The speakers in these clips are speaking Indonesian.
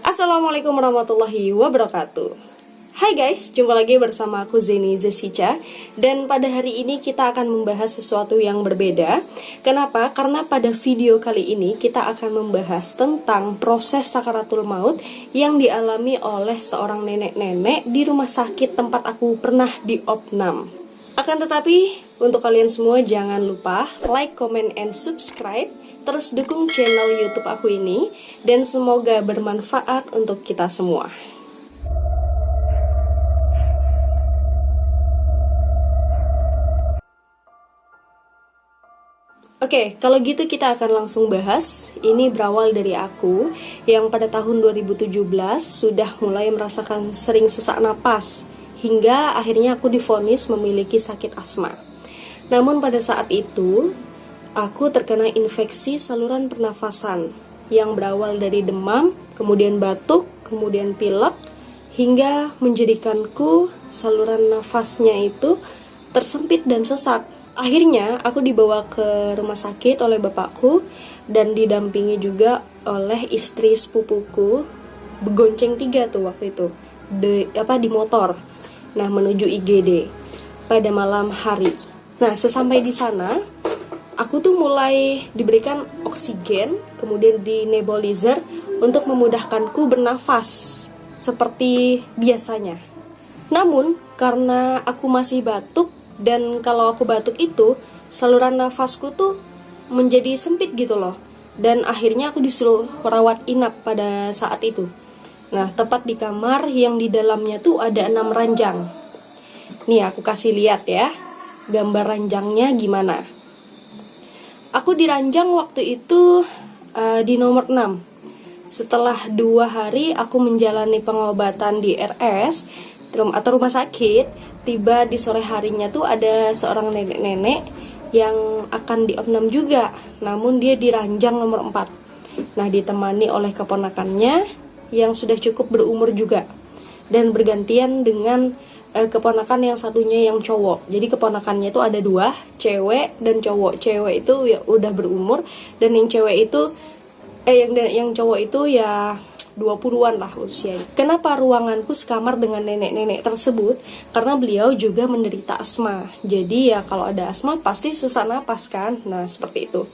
Assalamualaikum warahmatullahi wabarakatuh. Hai guys, jumpa lagi bersama aku Zeni Zesica. Dan pada hari ini kita akan membahas sesuatu yang berbeda. Kenapa? Karena pada video kali ini kita akan membahas tentang proses sakaratul maut yang dialami oleh seorang nenek-nenek di rumah sakit tempat aku pernah diopnam. Akan tetapi, untuk kalian semua jangan lupa like, comment, and subscribe. Terus dukung channel YouTube aku ini, dan semoga bermanfaat untuk kita semua. Oke, kalau gitu kita akan langsung bahas. Ini berawal dari aku yang pada tahun 2017 sudah mulai merasakan sering sesak napas, hingga akhirnya aku divonis memiliki sakit asma. Namun pada saat itu aku terkena infeksi saluran pernafasan yang berawal dari demam, kemudian batuk, kemudian pilek, hingga menjadikanku saluran nafasnya itu tersempit dan sesak. Akhirnya aku dibawa ke rumah sakit oleh bapakku dan didampingi juga oleh istri sepupuku, begonceng 3 tuh waktu itu di motor. Nah, menuju IGD pada malam hari. Nah, sesampai di sana aku tuh mulai diberikan oksigen, kemudian di nebulizer untuk memudahkanku bernafas seperti biasanya. Namun, karena aku masih batuk, dan kalau aku batuk itu, saluran nafasku tuh menjadi sempit gitu loh. Dan akhirnya aku disuruh rawat inap pada saat itu. Nah, tepat di kamar yang di dalamnya tuh ada 6 ranjang. Nih, aku kasih lihat ya, gambar ranjangnya gimana. Aku diranjang waktu itu di nomor 6. Setelah 2 hari aku menjalani pengobatan di RS atau rumah sakit, tiba di sore harinya tuh ada seorang nenek-nenek yang akan diopnam juga. Namun dia diranjang nomor 4. Nah, ditemani oleh keponakannya yang sudah cukup berumur juga. Dan bergantian dengan keponakan yang satunya yang cowok. Jadi keponakannya itu ada 2, cewek dan cowok. Cewek itu ya udah berumur, dan yang cewek itu yang cowok itu ya 20-an lah usianya. Kenapa ruanganku sekamar dengan nenek-nenek tersebut? Karena beliau juga menderita asma. Jadi ya kalau ada asma pasti sesak napas kan. Nah, seperti itu.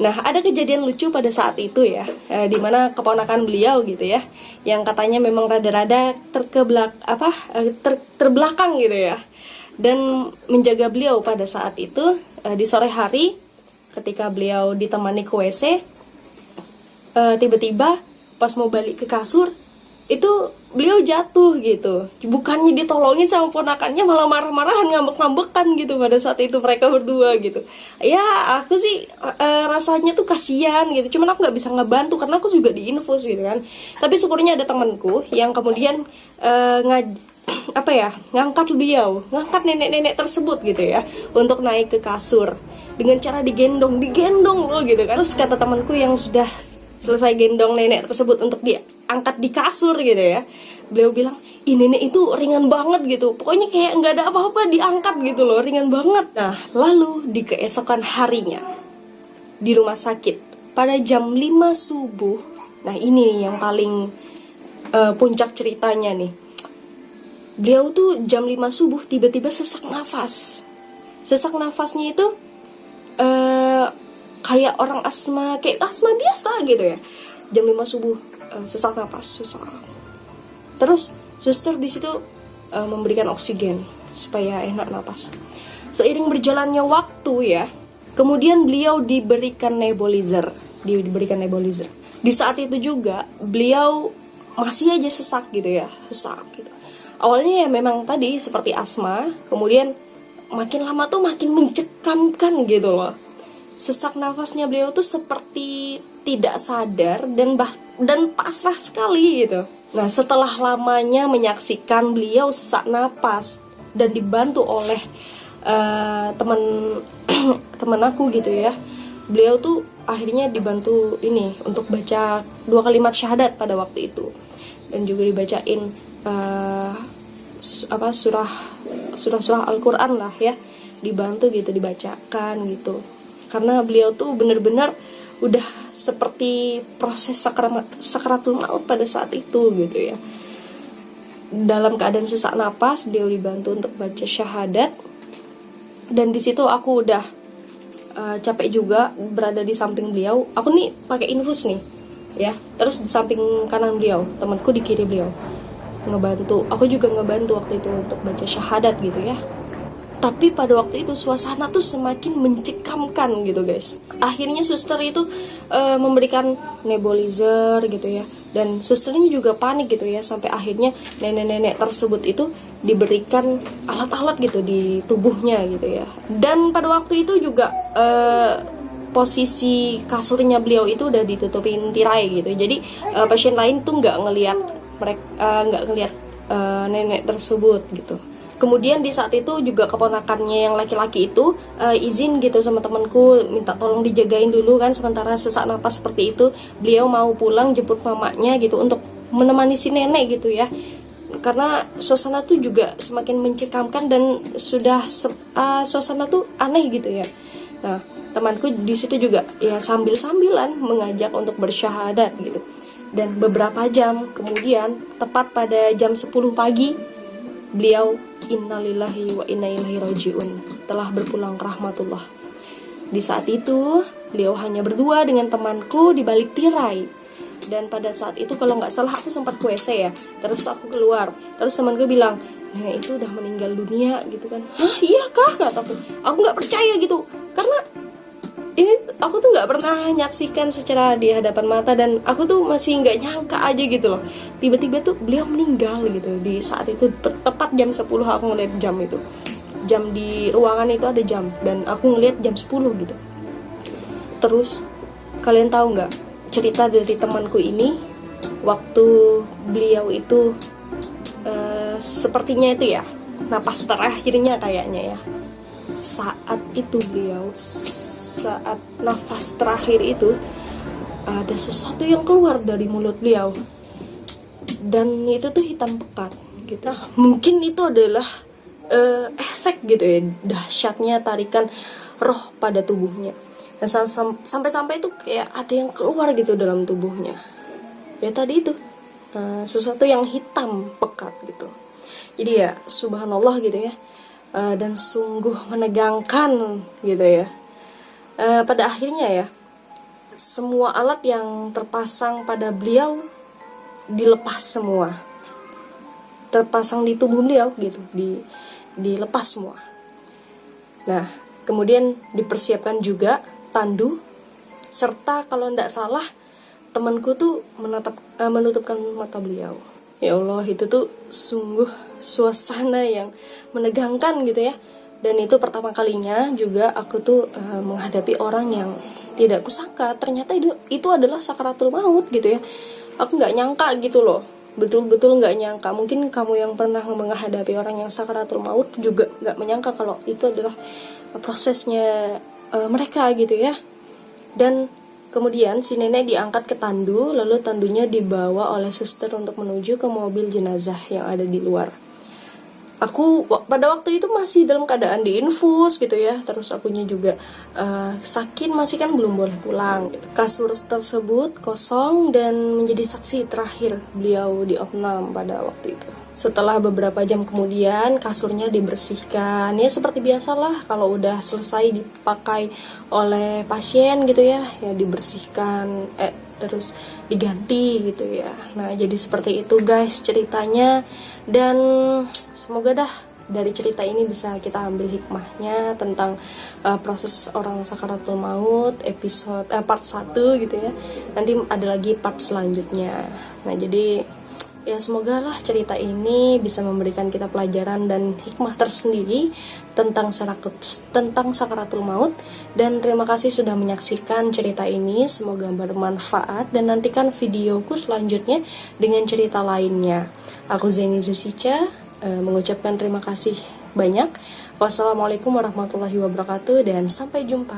Nah, ada kejadian lucu pada saat itu ya, dimana keponakan beliau gitu ya, yang katanya memang rada-rada terbelakang gitu ya, dan menjaga beliau pada saat itu. Di sore hari ketika beliau ditemani ke WC, tiba-tiba pas mau balik ke kasur itu beliau jatuh gitu. Bukannya ditolongin sama ponakannya, malah marah-marahan, ngambek-ngambekan gitu pada saat itu mereka berdua gitu. Ya aku sih rasanya tuh kasihan gitu. Cuman aku nggak bisa ngebantu karena aku juga diinfus gitu kan. Tapi syukurnya ada temanku yang kemudian ngangkat ngangkat nenek-nenek tersebut gitu ya, untuk naik ke kasur dengan cara digendong loh gitu kan. Terus kata temanku yang sudah selesai gendong nenek tersebut untuk diangkat di kasur gitu ya, beliau bilang, ih nenek itu ringan banget gitu, pokoknya kayak nggak ada apa-apa diangkat gitu loh, ringan banget. Nah, lalu di keesokan harinya di rumah sakit pada jam 5 subuh, nah ini nih yang paling puncak ceritanya nih. Beliau tuh jam 5 subuh tiba-tiba sesak nafas. Sesak nafasnya itu kayak orang asma, kayak asma biasa gitu ya. Jam 5 subuh sesak napas, susah. Terus suster di situ memberikan oksigen supaya enak napas. Seiring berjalannya waktu ya, kemudian beliau diberikan nebulizer. Di saat itu juga beliau masih aja sesak gitu ya, sesak gitu. Awalnya ya memang tadi seperti asma, kemudian makin lama tuh makin mencekamkan gitu loh. Sesak nafasnya beliau tuh seperti tidak sadar dan pasrah sekali gitu. Nah, setelah lamanya menyaksikan beliau sesak napas dan dibantu oleh teman aku gitu ya, beliau tuh akhirnya dibantu ini untuk baca 2 kalimat syahadat pada waktu itu, dan juga dibacain surah Al-Quran lah ya, dibantu gitu, dibacakan gitu. Karena beliau tuh benar-benar udah seperti proses sakaratul maut pada saat itu gitu ya. Dalam keadaan sesak napas, beliau dibantu untuk baca syahadat, dan di situ aku udah capek juga berada di samping beliau. Aku nih pakai infus nih ya, terus di samping kanan beliau temanku, di kiri beliau ngebantu. Aku juga ngebantu waktu itu untuk baca syahadat gitu ya. Tapi pada waktu itu suasana tuh semakin mencekamkan gitu guys. Akhirnya suster itu memberikan nebulizer gitu ya, dan susternya juga panik gitu ya, sampai akhirnya nenek-nenek tersebut itu diberikan alat-alat gitu di tubuhnya gitu ya. Dan pada waktu itu juga posisi kasurnya beliau itu udah ditutupin tirai gitu. Jadi pasien lain tuh nggak ngelihat nenek tersebut gitu. Kemudian di saat itu juga keponakannya yang laki-laki itu izin gitu sama temanku, minta tolong dijagain dulu kan sementara sesak napas seperti itu. Beliau mau pulang jemput mamanya gitu untuk menemani si nenek gitu ya. Karena suasana tuh juga semakin mencekamkan dan sudah suasana tuh aneh gitu ya. Nah, temanku di situ juga ya sambil-sambilan mengajak untuk bersyahadat gitu. Dan beberapa jam kemudian, tepat pada jam 10 pagi, beliau innalillahi wa inna ilaihi rajiun, telah berpulang ke rahmatullah. Di saat itu beliau hanya berdua dengan temanku di balik tirai. Dan pada saat itu kalau nggak salah aku sempat ke WC ya, terus aku keluar, terus temanku bilang, nenek itu udah meninggal dunia gitu kan. Hah, iya kah? Kataku, aku nggak percaya gitu, karena ini aku tuh nggak pernah menyaksikan secara di hadapan mata, dan aku tuh masih nggak nyangka aja gitu loh. Tiba-tiba tuh beliau meninggal gitu di saat itu, tepat jam 10 aku ngeliat jam itu. Jam di ruangan itu ada jam, dan aku ngeliat jam 10 gitu. Terus kalian tahu nggak cerita dari temanku ini, waktu beliau itu sepertinya itu ya napas terakhirnya kayaknya ya. Saat itu beliau, saat nafas terakhir itu, ada sesuatu yang keluar dari mulut beliau, dan itu tuh hitam pekat gitu. Nah, mungkin itu adalah efek gitu ya, dahsyatnya tarikan roh pada tubuhnya. Dan sampai-sampai itu kayak ada yang keluar gitu dalam tubuhnya. Ya tadi itu sesuatu yang hitam pekat gitu. Jadi ya subhanallah gitu ya. Dan sungguh menegangkan gitu ya. Pada akhirnya ya, semua alat yang terpasang pada beliau dilepas semua, terpasang di tubuh beliau gitu, dilepas semua. Nah, kemudian dipersiapkan juga tandu, serta kalau tidak salah temanku tuh menutupkan mata beliau. Ya Allah, itu tuh sungguh suasana yang menegangkan gitu ya. Dan itu pertama kalinya juga aku tuh menghadapi orang yang tidak kusangka ternyata itu adalah sakaratul maut gitu ya. Aku nggak nyangka gitu loh, betul-betul nggak nyangka. Mungkin kamu yang pernah menghadapi orang yang sakaratul maut juga nggak menyangka kalau itu adalah prosesnya mereka gitu ya. Dan kemudian si nenek diangkat ke tandu, lalu tandunya dibawa oleh suster untuk menuju ke mobil jenazah yang ada di luar. Aku pada waktu itu masih dalam keadaan diinfus gitu ya. Terus akunya juga sakit, masih kan belum boleh pulang gitu. Kasur tersebut kosong dan menjadi saksi terakhir beliau di opnam pada waktu itu. Setelah beberapa jam kemudian kasurnya dibersihkan. Ya seperti biasalah kalau udah selesai dipakai oleh pasien gitu ya, ya dibersihkan terus diganti gitu ya. Nah, jadi seperti itu guys ceritanya. Dan semoga dah dari cerita ini bisa kita ambil hikmahnya tentang proses orang sakaratul maut, episode part 1 gitu ya. Nanti ada lagi part selanjutnya. Nah, jadi ya semoga lah cerita ini bisa memberikan kita pelajaran dan hikmah tersendiri tentang sakaratul maut. Dan terima kasih sudah menyaksikan cerita ini, semoga bermanfaat, dan nantikan videoku selanjutnya dengan cerita lainnya. Aku Zaini Zusica mengucapkan terima kasih banyak. Wassalamualaikum warahmatullahi wabarakatuh dan sampai jumpa.